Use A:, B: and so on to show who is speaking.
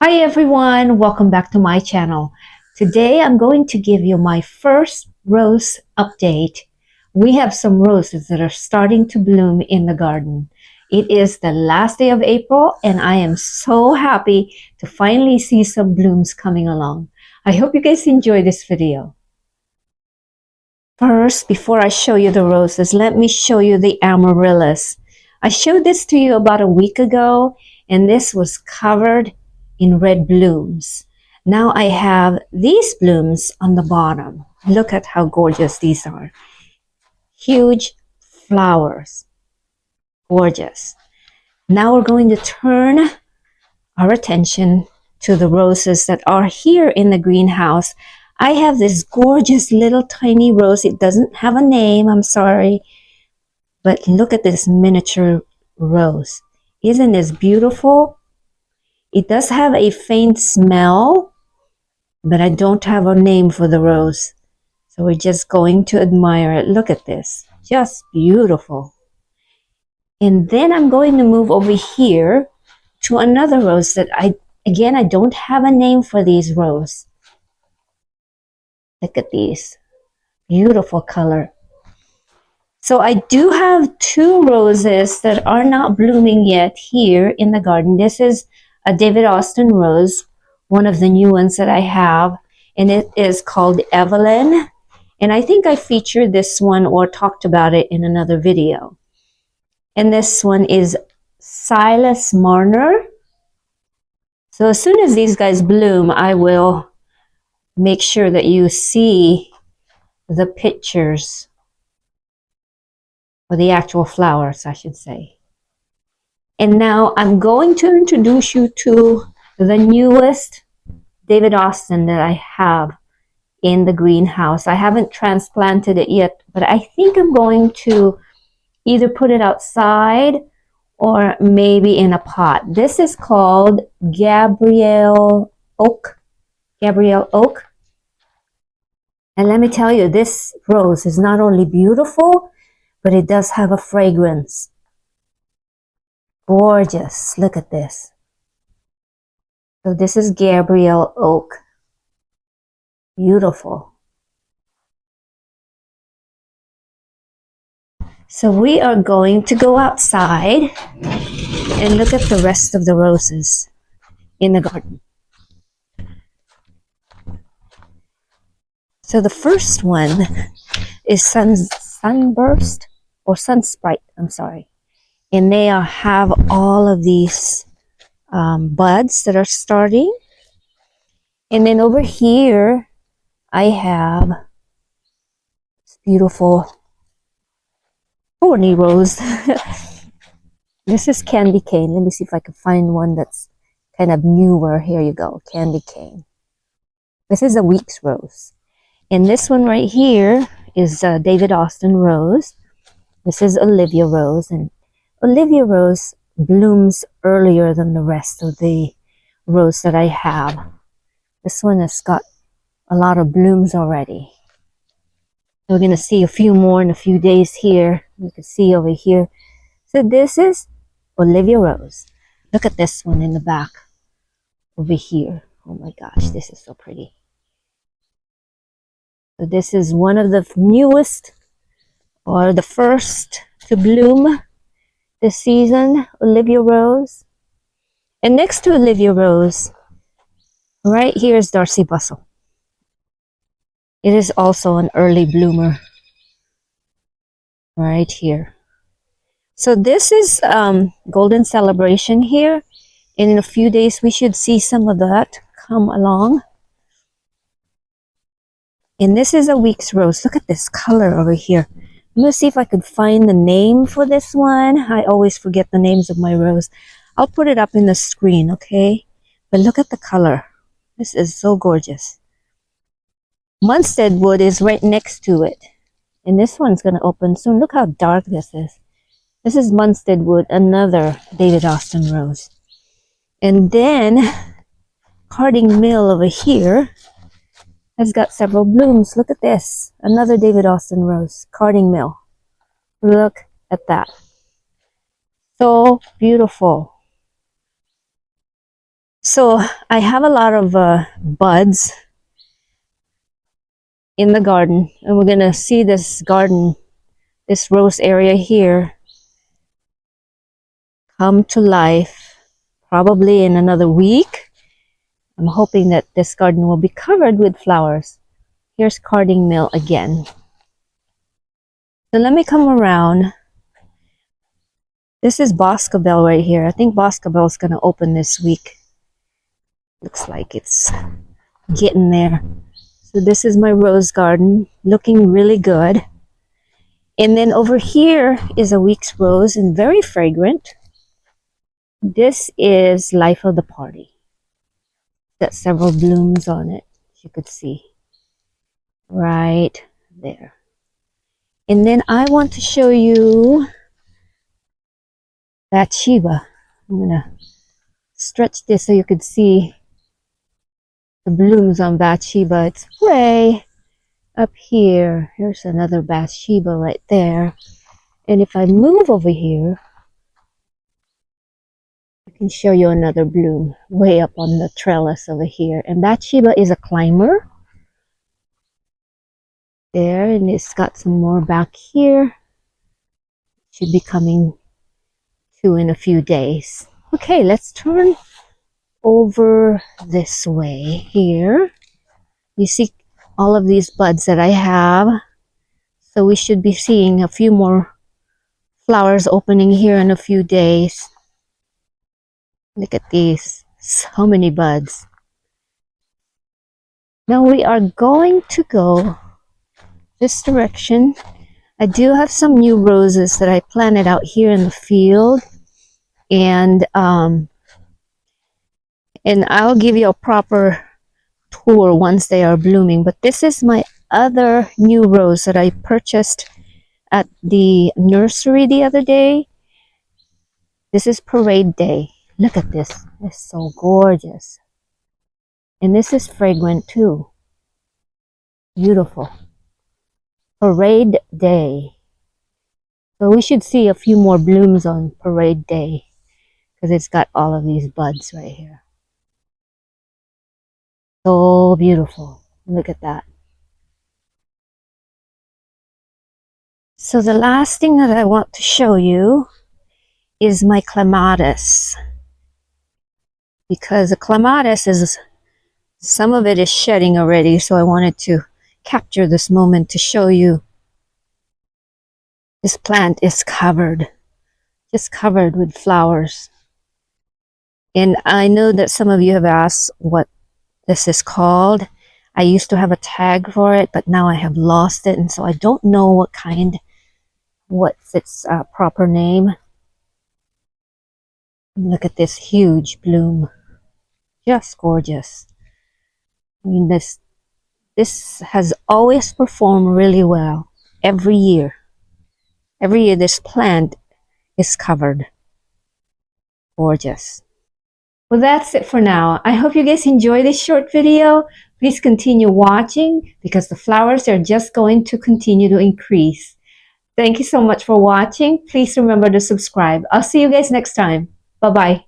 A: Hi everyone, welcome back to my channel. Today I'm going to give you my first rose update. We have some roses that are starting to bloom in the garden. It is the last day of April and I am so happy to finally see some blooms coming along. I hope you guys enjoy this video. First, before I show you the roses, let me show you the amaryllis. I showed this to you about a week ago, and this was covered in red blooms. Now I have these blooms on the bottom. Look at how gorgeous these are. Huge flowers. Gorgeous. Now we're going to turn our attention to the roses that are here in the greenhouse. I have this gorgeous little tiny rose. It doesn't have a name, I'm sorry. But look at this miniature rose. Isn't this beautiful? It does have a faint smell, but I don't have a name for the rose. So we're just going to admire it. Look at this. Just beautiful. And then I'm going to move over here to another rose that I don't have a name for these roses. Look at these. Beautiful color. So I do have two roses that are not blooming yet here in the garden. This is a David Austin rose, one of the new ones that I have, and it is called Evelyn. And I think I featured this one or talked about it in another video. And this one is Silas Marner. So as soon as these guys bloom, I will make sure that you see the pictures, or the actual flowers, I should say. And now I'm going to introduce you to the newest David Austin that I have in the greenhouse. I haven't transplanted it yet, but I think I'm going to either put it outside or maybe in a pot. This is called Gabrielle Oak. Gabrielle Oak. And let me tell you, this rose is not only beautiful, but it does have a fragrance. Gorgeous. Look at this. So this is Gabrielle Oak. Beautiful. So we are going to go outside and look at the rest of the roses in the garden. So the first one is Sunburst or Sunsprite, I'm sorry. And they have all of these buds that are starting. And then over here, I have this beautiful thorny rose. This is Candy Cane. Let me see if I can find one that's kind of newer. Here you go, Candy Cane. This is a Weeks rose. And this one right here is David Austin rose. This is Olivia rose. And Olivia rose blooms earlier than the rest of the rose that I have. This one has got a lot of blooms already. We're going to see a few more in a few days here. You can see over here. So this is Olivia rose. Look at this one in the back over here. Oh my gosh, this is so pretty. So this is one of the newest or the first to bloom this season, Olivia rose. And next to Olivia rose, right here is Darcy Bustle. It is also an early bloomer right here. So this is Golden Celebration here. And in a few days, we should see some of that come along. And this is a Weeks rose. Look at this color over here. I'm going to see if I could find the name for this one. I always forget the names of my rose. I'll put it up in the screen, okay? But look at the color. This is so gorgeous. Munstead wood is right next to it. And this one's going to open soon. Look how dark this is. This is Munstead wood, another David Austin rose. And then Carding Mill over here has got several blooms. Look at this. Another David Austin rose, Carding Mill. Look at that. So beautiful. So I have a lot of buds in the garden, and we're gonna see this garden, this rose area here, come to life probably in another week. I'm hoping that this garden will be covered with flowers. Here's carding mill again. So let me come around. This is Boscobel right here. I think Boscobel is going to open this week. Looks like it's getting there. So this is my rose garden, looking really good. And then over here is a week's rose and very fragrant. This is Life of the Party. Got several blooms on it, as you could see. Right there. And then I want to show you Bathsheba. I'm going to stretch this so you could see the blooms on Bathsheba. It's way up here. Here's another Bathsheba right there. And if I move over here, I can show you another bloom way up on the trellis over here. And Bathsheba is a climber. There, and it's got some more back here. Should be coming to in a few days. Okay, let's turn over this way here. You see all of these buds that I have. So we should be seeing a few more flowers opening here in a few days. Look at these. So many buds. Now we are going to go this direction. I do have some new roses that I planted out here in the field. And I'll give you a proper tour once they are blooming. But this is my other new rose that I purchased at the nursery the other day. This is Parade Day. Look at this. It's so gorgeous. And this is fragrant too. Beautiful. Parade Day. So we should see a few more blooms on Parade Day because it's got all of these buds right here. So beautiful. Look at that. So the last thing that I want to show you is my Clamadus. Because the Clamadus is, some of it is shedding already, so I wanted to capture this moment to show you. This plant is covered, just covered with flowers. And I know that some of you have asked what this is called. I used to have a tag for it, but now I have lost it, and so I don't know what's its proper name. Look at this huge bloom. Just gorgeous. I mean, this has always performed really well every year. Every year this plant is covered. Gorgeous. Well, that's it for now. I hope you guys enjoyed this short video. Please continue watching because the flowers are just going to continue to increase. Thank you so much for watching. Please remember to subscribe. I'll see you guys next time. Bye-bye.